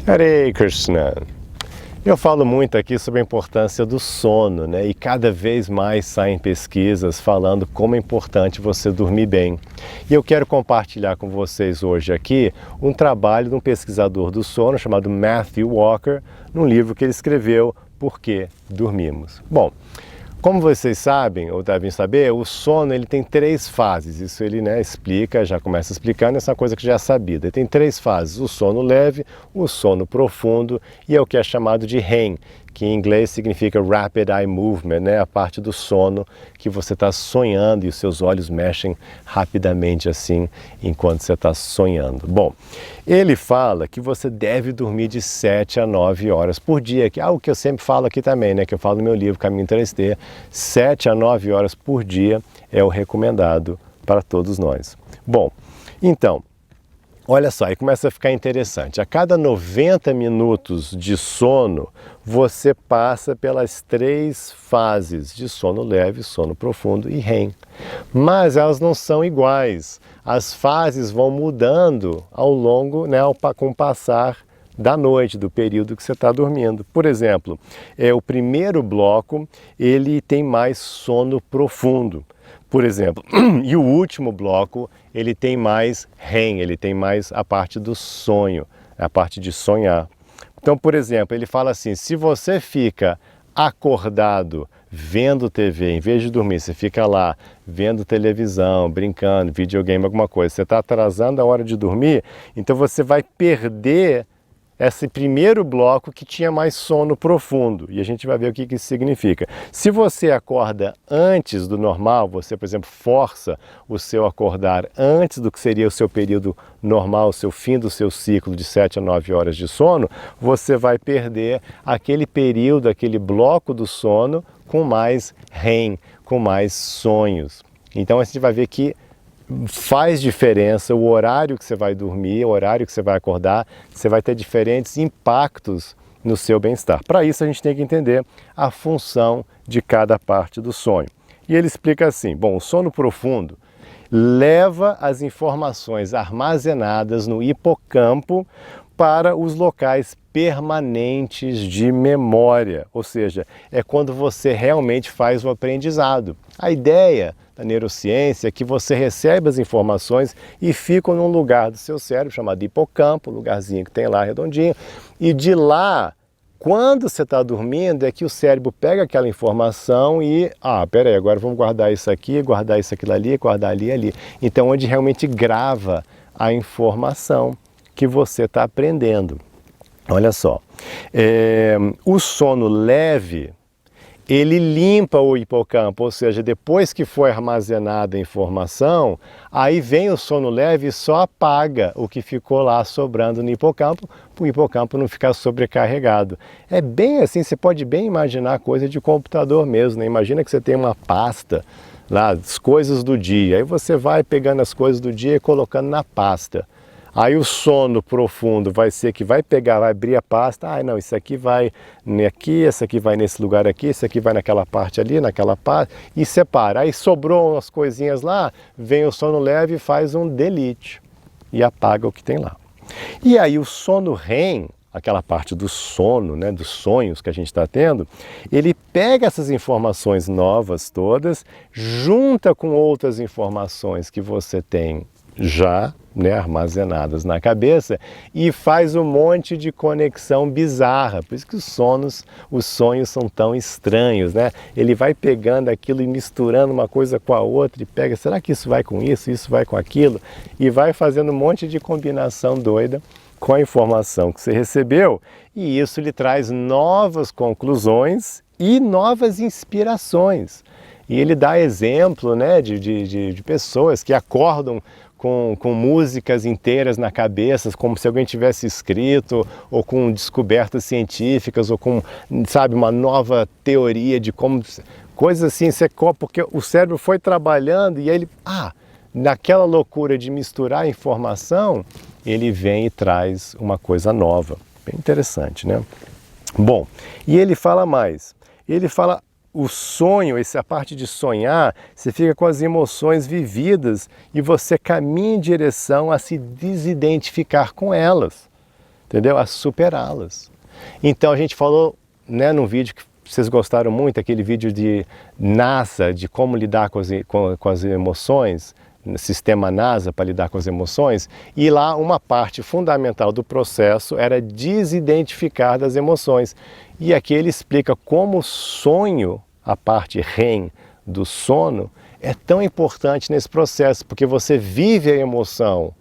Hare Krishna. Eu falo muito aqui sobre a importância do sono, né? E cada vez mais saem pesquisas falando como é importante você dormir bem. E eu quero compartilhar com vocês hoje aqui um trabalho de um pesquisador do sono chamado Matthew Walker, num livro que ele escreveu, Por que Dormimos? Bom, como vocês sabem, ou devem saber, o sono ele tem 3 fases. Isso ele explica, já começa explicando essa coisa que já é sabida. Ele tem 3 fases, o sono leve, o sono profundo e é o que é chamado de REM, que em inglês significa Rapid Eye Movement, né? A parte do sono que você está sonhando e os seus olhos mexem rapidamente assim enquanto você está sonhando. Bom, ele fala que você deve dormir de 7 a 9 horas por dia, que é algo que eu sempre falo aqui também, né? Que eu falo no meu livro Caminho 3D, 7 a 9 horas por dia é o recomendado para todos nós. Bom, então, olha só, aí começa a ficar interessante. A cada 90 minutos de sono, você passa pelas 3 fases de sono leve, sono profundo e REM. Mas elas não são iguais. As fases vão mudando ao longo, com o passar da noite, do período que você está dormindo. Por exemplo, o primeiro bloco, ele tem mais sono profundo. Por exemplo, e o último bloco, ele tem mais REM, ele tem mais a parte do sonho, a parte de sonhar. Então, por exemplo, ele fala assim, se você fica acordado vendo TV, em vez de dormir, você fica lá vendo televisão, brincando, videogame, alguma coisa, você está atrasando a hora de dormir, então você vai perder esse primeiro bloco que tinha mais sono profundo, e a gente vai ver o que isso significa. Se você acorda antes do normal, você, por exemplo, força o seu acordar antes do que seria o seu período normal, o seu fim do seu ciclo de 7 a 9 horas de sono, você vai perder aquele período, aquele bloco do sono com mais REM, com mais sonhos. Então a gente vai ver que faz diferença o horário que você vai dormir, o horário que você vai acordar, você vai ter diferentes impactos no seu bem-estar. Para isso a gente tem que entender a função de cada parte do sonho. E ele explica assim, bom, o sono profundo leva as informações armazenadas no hipocampo para os locais permanentes de memória, ou seja, é quando você realmente faz o aprendizado. A ideia da neurociência é que você recebe as informações e ficam num lugar do seu cérebro chamado hipocampo, lugarzinho que tem lá redondinho, e de lá, quando você está dormindo, é que o cérebro pega aquela informação e, peraí, agora vamos guardar isso aqui, guardar isso aquilo ali, guardar ali e ali. Então, onde realmente grava a informação que você está aprendendo. Olha só, o sono leve, ele limpa o hipocampo, ou seja, depois que foi armazenada a informação, aí vem o sono leve e só apaga o que ficou lá sobrando no hipocampo, para o hipocampo não ficar sobrecarregado. É bem assim, você pode bem imaginar coisa de computador mesmo, né? Imagina que você tem uma pasta lá, as coisas do dia, aí você vai pegando as coisas do dia e colocando na pasta. Aí o sono profundo vai ser que vai pegar, vai abrir a pasta, não, isso aqui vai aqui, esse aqui vai nesse lugar aqui, esse aqui vai naquela parte ali, naquela parte, e separa. Aí sobrou umas coisinhas lá, vem o sono leve e faz um delete e apaga o que tem lá. E aí o sono REM, aquela parte do sono, dos sonhos que a gente está tendo, ele pega essas informações novas todas, junta com outras informações que você tem já armazenadas na cabeça e faz um monte de conexão bizarra. Por isso que os sonhos são tão estranhos, né? Ele vai pegando aquilo e misturando uma coisa com a outra e pega, será que isso vai com isso vai com aquilo? E vai fazendo um monte de combinação doida com a informação que você recebeu, e isso lhe traz novas conclusões e novas inspirações. E ele dá exemplo de pessoas que acordam com músicas inteiras na cabeça, como se alguém tivesse escrito, ou com descobertas científicas, ou com, uma nova teoria de como... Coisas assim, porque o cérebro foi trabalhando e ele... naquela loucura de misturar informação, ele vem e traz uma coisa nova. Bem interessante, né? Bom, e ele fala mais. Ele fala... O sonho, essa parte de sonhar, você fica com as emoções vividas e você caminha em direção a se desidentificar com elas. entendeu? A superá-las. Então a gente falou, né, num vídeo que vocês gostaram muito, aquele vídeo de NASA, de como lidar com as emoções, sistema NASA para lidar com as emoções, e lá uma parte fundamental do processo era desidentificar das emoções. E aqui ele explica como o sonho, a parte REM do sono, é tão importante nesse processo, porque você vive a emoção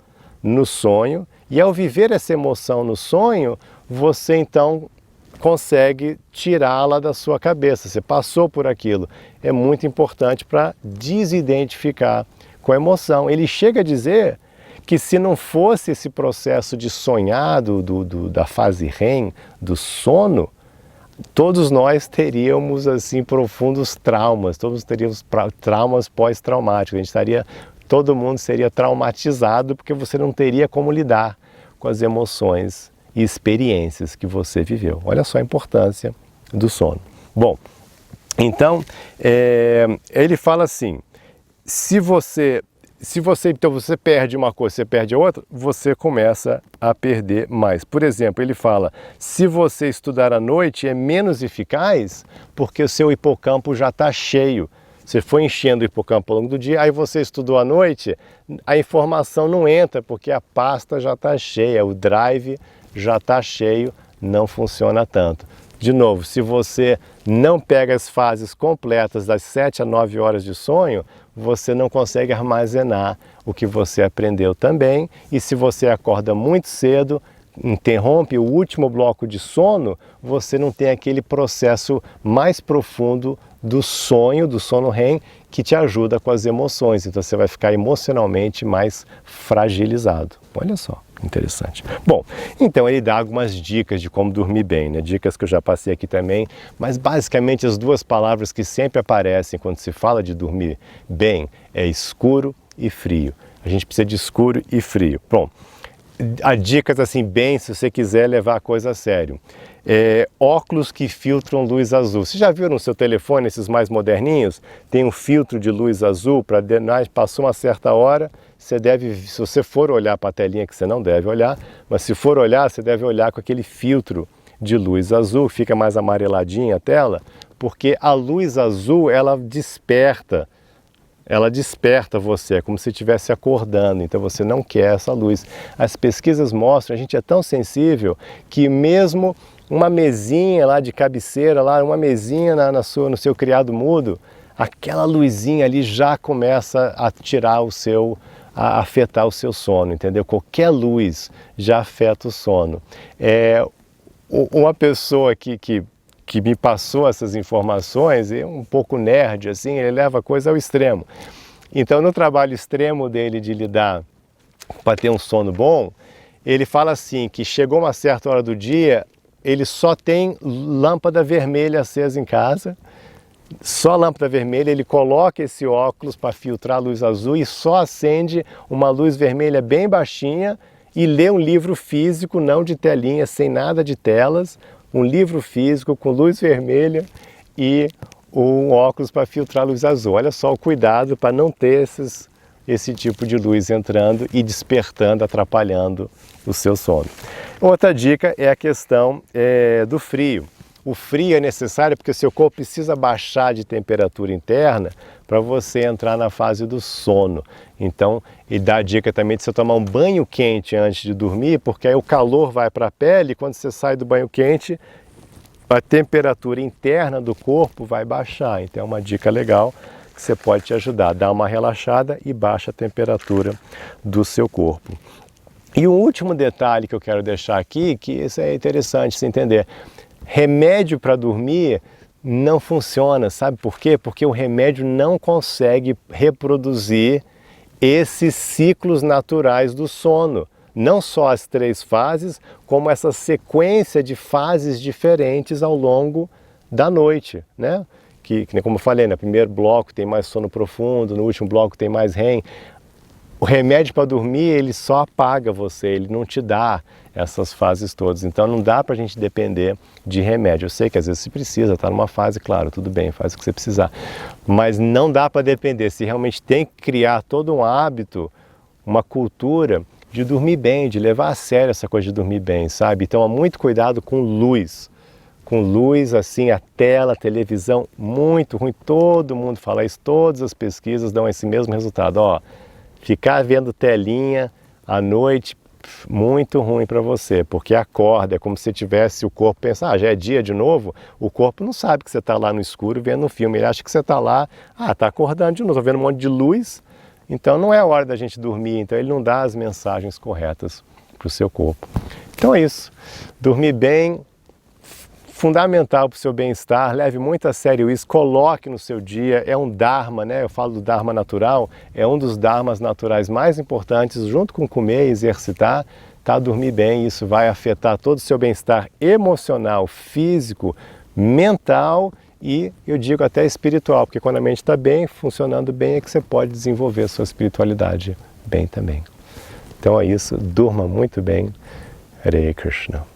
no sonho, e ao viver essa emoção no sonho, você então consegue tirá-la da sua cabeça, você passou por aquilo. É muito importante para desidentificar com a emoção. Ele chega a dizer que se não fosse esse processo de sonhar da fase REM, do sono, todos nós teríamos assim profundos traumas, todos teríamos traumas pós-traumáticos, todo mundo seria traumatizado porque você não teria como lidar com as emoções e experiências que você viveu. Olha só a importância do sono. Bom, então ele fala assim, se você perde uma coisa, você perde a outra, você começa a perder mais. Por exemplo, ele fala, se você estudar à noite é menos eficaz porque o seu hipocampo já está cheio. Você foi enchendo o hipocampo ao longo do dia, aí você estudou à noite, a informação não entra porque a pasta já está cheia, o drive já está cheio, não funciona tanto. De novo, se você não pega as fases completas das 7 a 9 horas de sonho, você não consegue armazenar o que você aprendeu também. E se você acorda muito cedo, interrompe o último bloco de sono, você não tem aquele processo mais profundo do sono REM, que te ajuda com as emoções. Então você vai ficar emocionalmente mais fragilizado. Olha só, interessante. Bom, então ele dá algumas dicas de como dormir bem, né? Dicas que eu já passei aqui também, mas basicamente as duas palavras que sempre aparecem quando se fala de dormir bem é escuro e frio. A gente precisa de escuro e frio. Bom, há dicas assim bem, se você quiser levar a coisa a sério. Óculos que filtram luz azul. Você já viu no seu telefone, esses mais moderninhos? Tem um filtro de luz azul, para passou uma certa hora, você deve, se você for olhar para a telinha, que você não deve olhar, mas se for olhar, você deve olhar com aquele filtro de luz azul, fica mais amareladinha a tela, porque a luz azul, ela desperta você, é como se estivesse acordando, então você não quer essa luz. As pesquisas mostram, a gente é tão sensível, que mesmo uma mesinha lá de cabeceira, uma mesinha no seu criado mudo, aquela luzinha ali já começa a a afetar o seu sono, entendeu? Qualquer luz já afeta o sono. Uma pessoa que me passou essas informações, é um pouco nerd, assim, ele leva a coisa ao extremo. Então, no trabalho extremo dele de lidar para ter um sono bom, ele fala assim, que chegou uma certa hora do dia, ele só tem lâmpada vermelha acesa em casa, só lâmpada vermelha, ele coloca esse óculos para filtrar a luz azul e só acende uma luz vermelha bem baixinha e lê um livro físico, não de telinha, sem nada de telas, um livro físico com luz vermelha e um óculos para filtrar a luz azul. Olha só o cuidado para não ter esse tipo de luz entrando e despertando, atrapalhando o seu sono. Outra dica é a questão do frio. O frio é necessário porque o seu corpo precisa baixar de temperatura interna para você entrar na fase do sono. Então, ele dá a dica também de você tomar um banho quente antes de dormir, porque aí o calor vai para a pele e quando você sai do banho quente, a temperatura interna do corpo vai baixar. Então, é uma dica legal que você pode te ajudar. Dá uma relaxada e baixa a temperatura do seu corpo. E o último detalhe que eu quero deixar aqui, que isso é interessante se entender. Remédio para dormir não funciona, sabe por quê? Porque o remédio não consegue reproduzir esses ciclos naturais do sono. Não só as 3 fases, como essa sequência de fases diferentes ao longo da noite, né? Que como eu falei, no primeiro bloco tem mais sono profundo, no último bloco tem mais REM. O remédio para dormir, ele só apaga você, ele não te dá essas fases todas. Então não dá para a gente depender de remédio. Eu sei que às vezes se precisa, está numa fase, claro, tudo bem, faz o que você precisar. Mas não dá para depender. Se realmente tem que criar todo um hábito, uma cultura, de dormir bem, de levar a sério essa coisa de dormir bem, sabe? Então, muito cuidado com luz. Com luz, assim, a tela, a televisão, muito ruim. Todo mundo fala isso, todas as pesquisas dão esse mesmo resultado. Ó, ficar vendo telinha à noite, muito ruim para você, porque acorda, é como se tivesse o corpo pensando, já é dia de novo, o corpo não sabe que você está lá no escuro vendo um filme, ele acha que você está lá, está acordando de novo, vendo um monte de luz, então não é a hora da gente dormir, então ele não dá as mensagens corretas para o seu corpo. Então é isso, dormir bem, fundamental para o seu bem-estar, leve muito a sério isso, coloque no seu dia, é um dharma, né? Eu falo do dharma natural, é um dos dharmas naturais mais importantes, junto com comer e exercitar, tá? Dormir bem, isso vai afetar todo o seu bem-estar emocional, físico, mental e, eu digo, até espiritual, porque quando a mente está bem, funcionando bem, é que você pode desenvolver a sua espiritualidade bem também. Então é isso, durma muito bem. Hare Krishna.